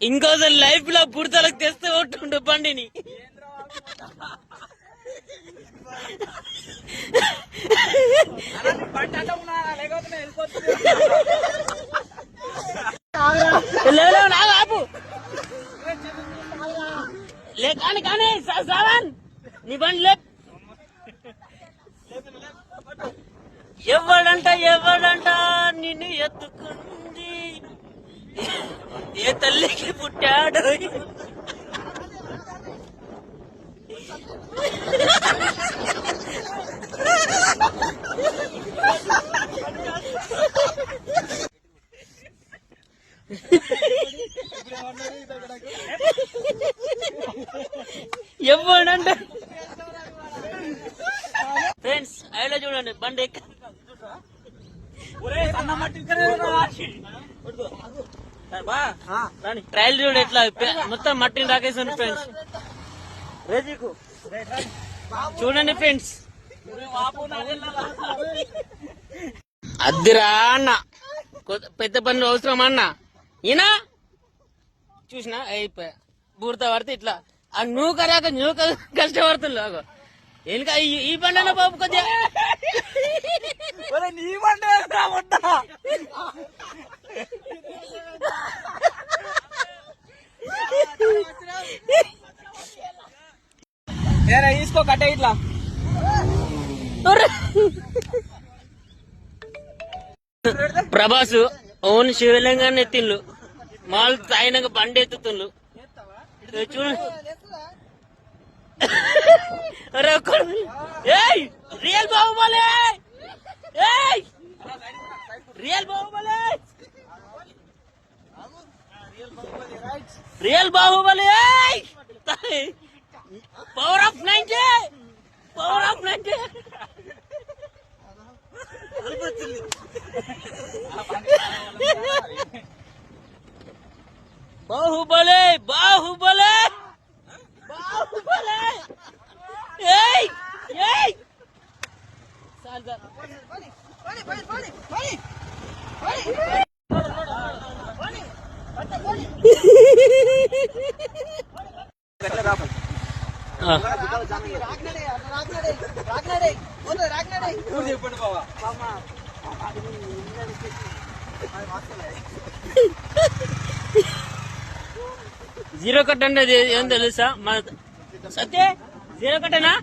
ఇంకోసారి లైఫ్ లో పుడతలకు తెస్తే కొట్టుండు బండిని. ఆపు లే కానీ సావన్ నీ బండి లే. ఎవడంట నిన్ను ఎత్తుకుంది, ఏ తల్లికి పుట్టాడు. ఎవడంట ఫ్రెండ్స్ ఐలో చూడండి బండి ట్రయల్ చూడు ఎట్లా మొత్తం మట్టిని రాకేసాను ఫ్రెండ్స్. చూడండి ఫ్రెండ్స్, అద్దిరా అన్న పెద్ద పనులు అవసరం అన్న. ఈయన చూసినా అయిపోయా బూర్త పడితే ఇట్లా ఆ నూకరాక కష్టపడుతుండో వెనుక ఈ బండి అన్న బాబు కొద్దిగా నీ బండి తీసుకో కట్టే ఇట్లా. ప్రభాస్ ఓన్ శివలింగాన్ని ఎత్తిండ్లు, మాల్ తాయినాక బండి ఎత్తుతుండ్లు చూడండి. Real Baahubali, real Baahubali, real Baahubali, power of 90, power of 90. Baahubali Baahubali Baahubali. Zero cut అంటే ఏం తెలుసా మన సత్య? జీరో కట్టేనా?